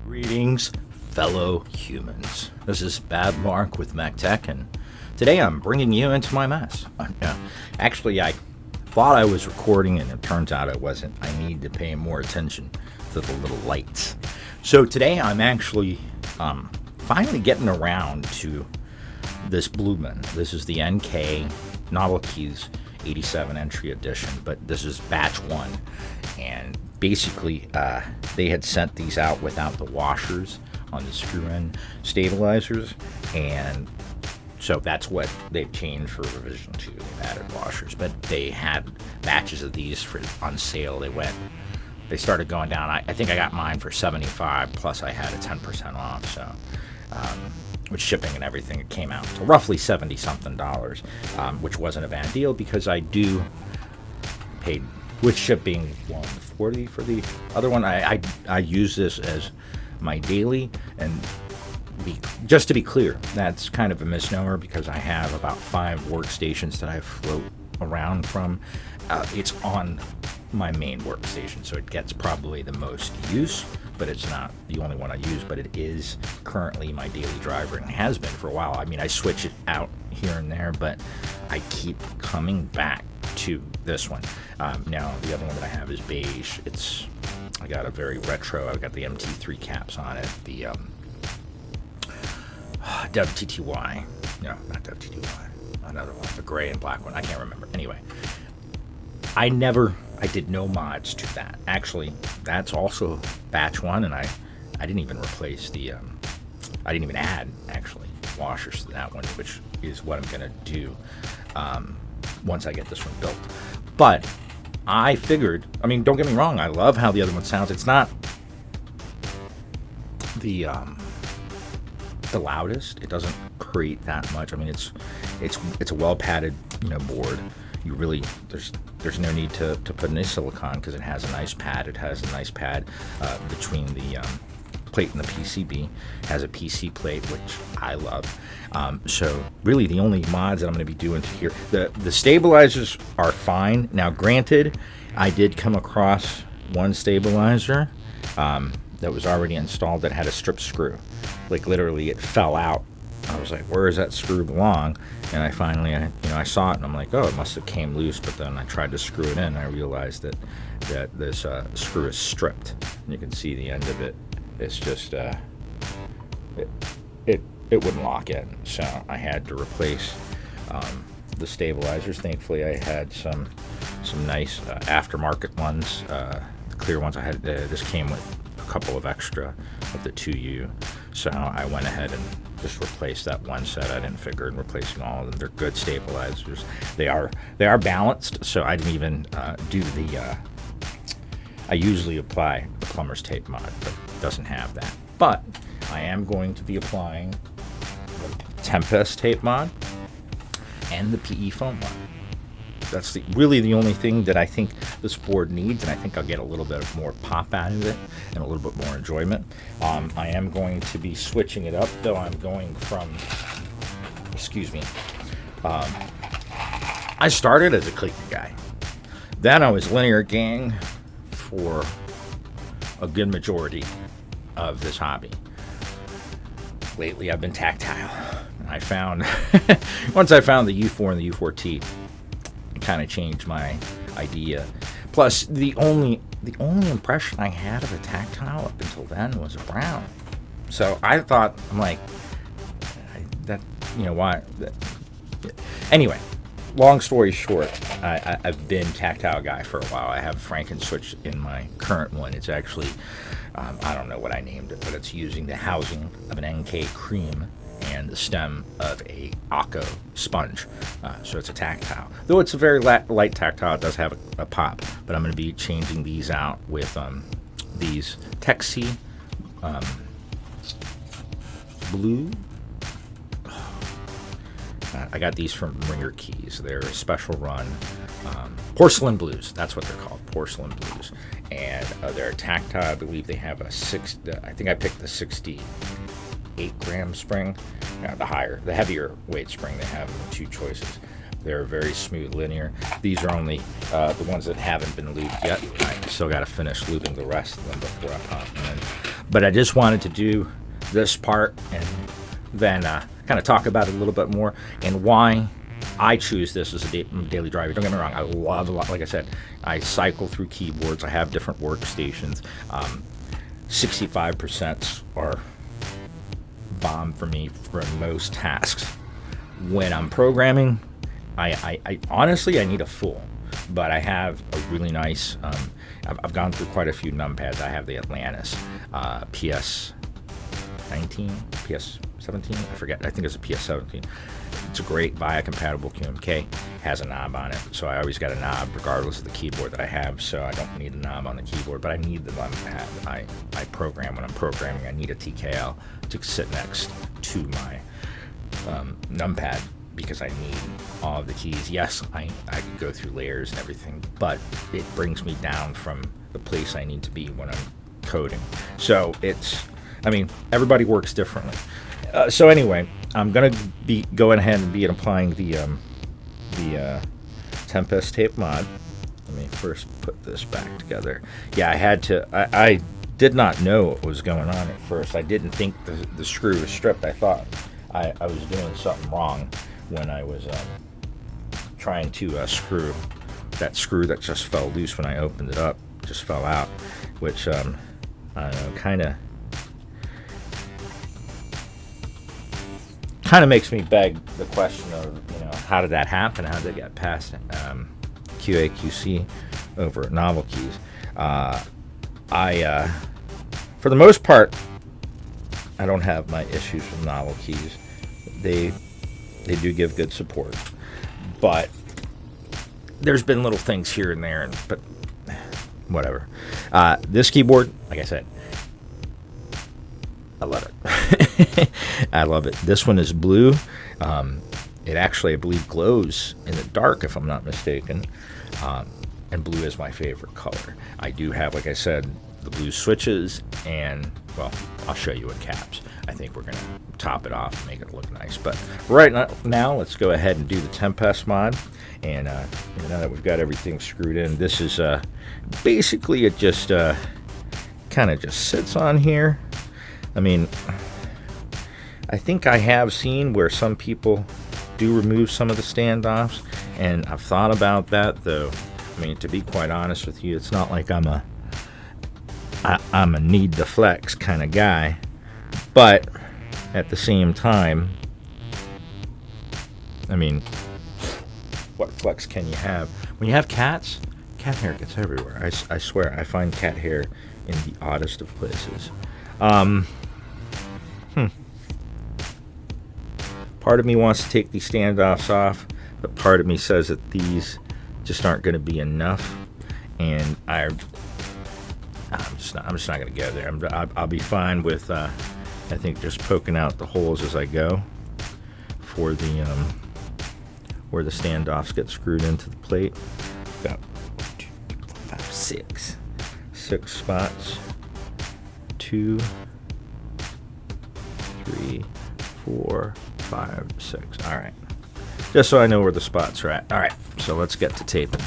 Greetings, fellow humans. This is Bad Mark with MacTech, and today I'm bringing you into my mess. Actually, I thought I was recording, and it turns out I wasn't. I need to pay more attention to the little lights. So today I'm actually finally getting around to this Blumen. This is the NK Novelties 87 entry edition, but this is batch 1, and basically they had sent these out without the washers on the screw-in stabilizers, and so that's what they've changed for revision 2. They've added washers, but they had batches of these on sale. They started going down. I think I got mine for $75, plus I had a 10% off, so with shipping and everything, it came out to roughly $70 something, which wasn't a bad deal because I do paid with shipping $140 for the other one. I use this as my daily, and just to be clear, that's kind of a misnomer because I have about 5 workstations that I float around from. It's on my main workstation, so it gets probably the most use, but it's not the only one I use, but it is currently my daily driver and has been for a while. I mean, I switch it out here and there, but I keep coming back to this one. Now, the other one that I have is beige. I got a very retro, I've got the MT3 caps on it, the WTTY, no, not WTTY, another one, the gray and black one, I can't remember. Anyway, I did no mods to that. Actually, that's also batch 1, and I didn't even replace I didn't even add, actually, washers to that one, which is what I'm going to do once I get this one built. But I figured, I mean, don't get me wrong, I love how the other one sounds. It's not the loudest. It doesn't create that much. I mean, it's a well padded, board. You really, there's no need to put any silicone because it has a nice pad. It has a nice pad between the plate and the PCB. It has a PC plate, which I love. So really the only mods that I'm going to be doing to here, the stabilizers are fine. Now granted, I did come across one stabilizer that was already installed that had a strip screw. Like literally it fell out. I was like, where does that screw belong? And I finally, I saw it and I'm like, oh, it must have came loose. But then I tried to screw it in and I realized that this screw is stripped. And you can see the end of it. It's just, it wouldn't lock in. So I had to replace the stabilizers. Thankfully, I had some nice aftermarket ones. The clear ones I had, this came with a couple of extra of the 2U. So I went ahead and just replaced that one set. I didn't figure in replacing all of them. They're good stabilizers. They are balanced, so I didn't even do the I usually apply the plumber's tape mod, but it doesn't have that. But I am going to be applying the Tempest tape mod and the PE foam mod. That's really the only thing that I think this board needs, and I think I'll get a little bit more pop out of it and a little bit more enjoyment. I am going to be switching it up, though. I'm going from, I started as a clicky guy. Then I was linear gang for a good majority of this hobby. Lately, I've been tactile. I found, once I found the U4 and the U4T, kind of changed my idea. Plus, the only impression I had of a tactile up until then was a brown. So I thought, I'm like, why? Anyway, long story short, I've been tactile guy for a while. I have Frankenswitch in my current one. It's actually, I don't know what I named it, but it's using the housing of an NK cream and the stem of a Akko sponge. So it's a tactile. Though it's a very light tactile, it does have a pop. But I'm going to be changing these out with these Texi Blue. I got these from Ringer Keys. They're a special run. Porcelain Blues, that's what they're called, Porcelain Blues. And they're tactile. I believe they have I think I picked the 68 gram spring. The heavier weight spring they have in 2 choices. They're very smooth, linear. These are only the ones that haven't been lubed yet. I still got to finish lubing the rest of them before I pop them in. But I just wanted to do this part and then kind of talk about it a little bit more and why I choose this as a daily driver. Don't get me wrong, I love a lot. Like I said, I cycle through keyboards. I have different workstations. 65% are bomb for me for most tasks. When I'm programming, I honestly, I need a full, but I have a really nice, I've gone through quite a few numpads. I have the Atlantis, PS19, PS17, I forget, I think it's a PS17. It's a great VIA-compatible QMK, has a knob on it, so I always got a knob regardless of the keyboard that I have, so I don't need a knob on the keyboard, but I need the numpad. I program when I'm programming. I need a TKL to sit next to my numpad, because I need all of the keys. Yes, I can go through layers and everything, but it brings me down from the place I need to be when I'm coding. So everybody works differently. So anyway, I'm gonna be going ahead and be applying the Tempest tape mod. Let me first put this back together. Yeah, I had to. I did not know what was going on at first. I didn't think the screw was stripped. I thought I was doing something wrong when I was trying to screw that screw that just fell loose when I opened it up. Just fell out, which I don't know, kind of makes me beg the question of, how did that happen? How did it get past QA/QC over at Novel Keys? For the most part, I don't have my issues with Novel Keys. They do give good support, but there's been little things here and there, but whatever. This keyboard, like I said, I love it. I love it. This one is blue. It actually, I believe, glows in the dark, if I'm not mistaken. And blue is my favorite color. I do have, like I said, the blue switches, and, well, I'll show you in caps. I think we're going to top it off and make it look nice. But right now, let's go ahead and do the Tempest mod. And now that we've got everything screwed in, this is basically, it just kind of just sits on here. I mean, I think I have seen where some people do remove some of the standoffs, and I've thought about that, though. I mean, to be quite honest with you, it's not like I'm a need to flex kind of guy, but at the same time, I mean, what flex can you have? When you have cats, cat hair gets everywhere. I swear, I find cat hair in the oddest of places. Part of me wants to take these standoffs off, but part of me says that these just aren't going to be enough, and I'm just not going to go there. I'll be fine with I think just poking out the holes as I go for the where the standoffs get screwed into the plate. Got 6 spots. 2, 3, 4, 5, 6. All right. Just so I know where the spots are at. All right. So let's get to taping.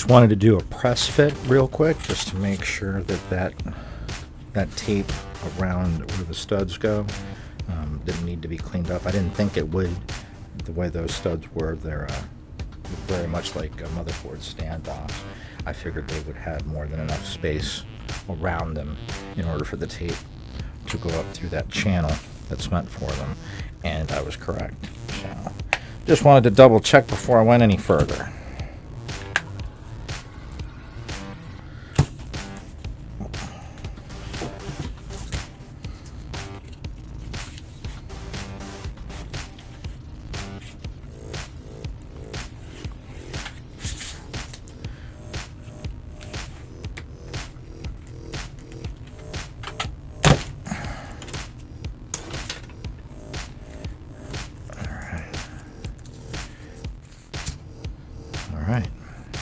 Just wanted to do a press fit real quick, just to make sure that that tape around where the studs go didn't need to be cleaned up. I didn't think it would. The way those studs were, they're very much like a motherboard standoffs. I figured they would have more than enough space around them in order for the tape to go up through that channel that's meant for them, and I was correct. So just wanted to double check before I went any further.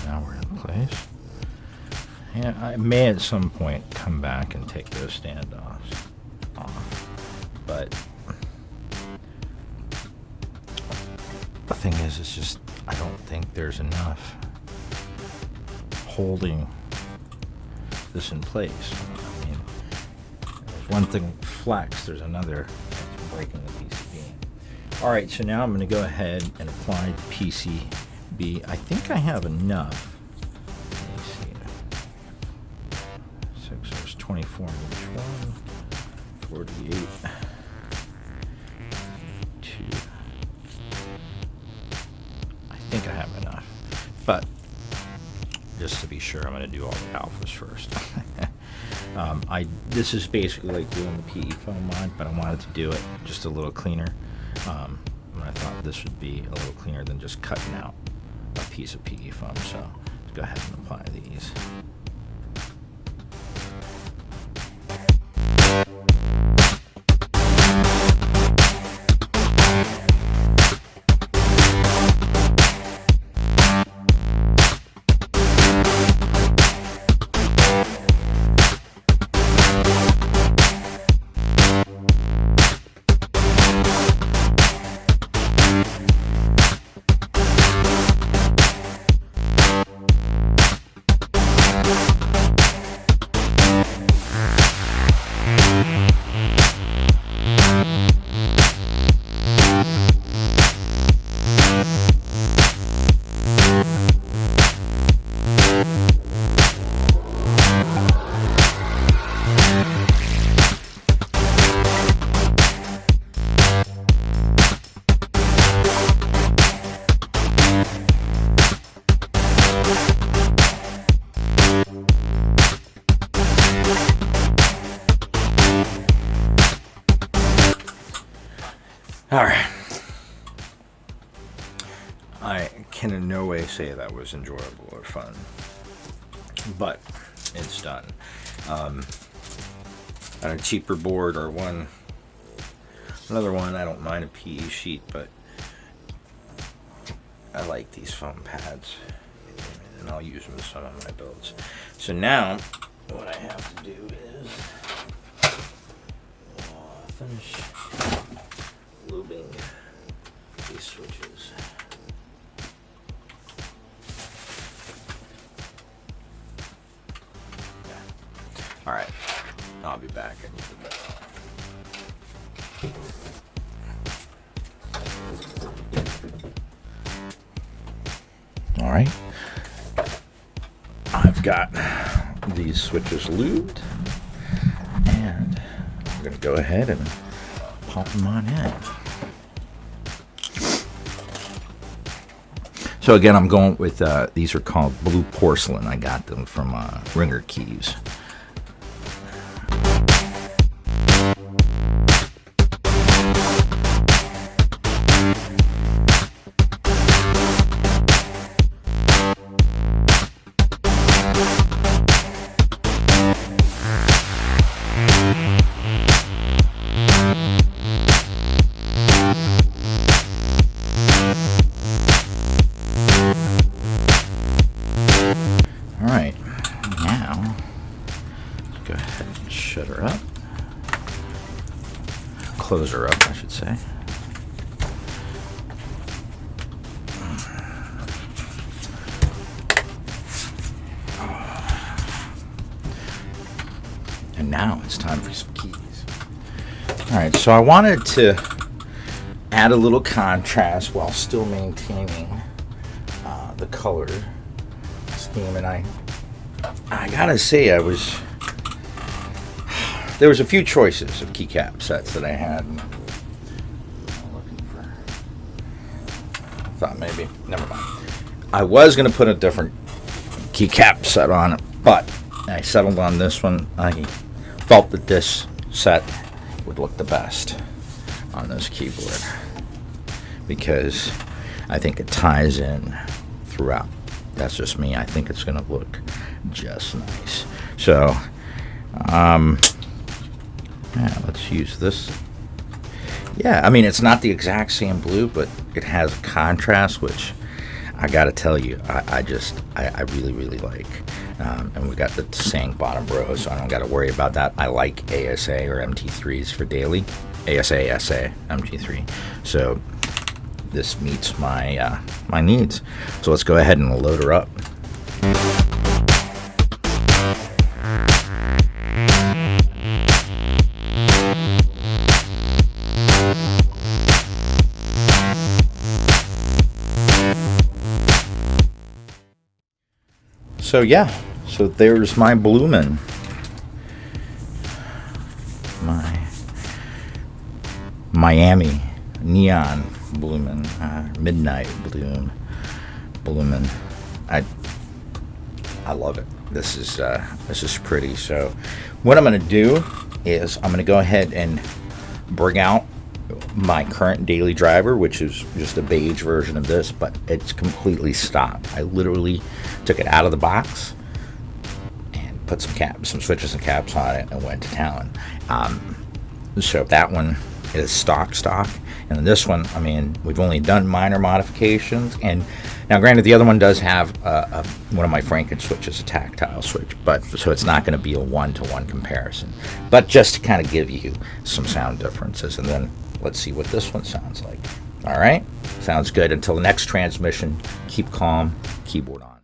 Now we're in place. And I may at some point come back and take those standoffs off. But the thing is, it's just, I don't think there's enough holding this in place. I mean, there's one thing flex, there's another that's breaking the PCB. Alright, so now I'm going to go ahead and apply the PCB. I think I have enough. Let me see. 6, there's 24 in each one. 48. 2. I think I have enough. But just to be sure, I'm going to do all the alphas first. This is basically like doing the PE foam mod, but I wanted to do it just a little cleaner. And I thought this would be a little cleaner than just cutting out a piece of PE foam, so let's go ahead and apply these. Alright. I can in no way say that was enjoyable or fun, but it's done. On a cheaper board or another one, I don't mind a PE sheet, but I like these foam pads, and I'll use them in some of my builds. So now, what I have to do is finish lubing these switches. Yeah. Alright, I'll be back in a bit. Alright, I've got these switches lubed, and I'm going to go ahead and pop them on in. So again, I'm going with, these are called blue porcelain. I got them from Ringer Keys. Alright, now let's go ahead and shut her up. Close her up, I should say. And now it's time for some keys. Alright, so I wanted to add a little contrast while still maintaining the color scheme, and I gotta say there was a few choices of keycap sets that I had. Thought maybe, never mind. I was gonna put a different keycap set on it, but I settled on this one. I felt that this set would look the best on this keyboard because I think it ties in throughout. That's just me. I think it's gonna look just nice. So yeah, let's use this. Yeah, I mean, it's not the exact same blue, but it has a contrast, which I gotta tell you, I really, really like. And we got the same bottom row, so I don't gotta worry about that. I like ASA or MT3s for daily. ASA, SA, MT3. So this meets my my needs. So let's go ahead and load her up. So yeah, so there's my Blumen. My Miami neon Blumen, midnight Blumen. I love it. This is pretty. So what I'm gonna do is I'm gonna go ahead and bring out my current daily driver, which is just a beige version of this, but it's completely stopped. I literally took it out of the box and put some switches and caps on it and went to town. So that one is stock, and this one, I mean, we've only done minor modifications. And now, granted, the other one does have one of my Franken switches, a tactile switch, but so it's not going to be a one-to-one comparison. But just to kind of give you some sound differences, and then let's see what this one sounds like. All right, sounds good. Until the next transmission, keep calm, keyboard on.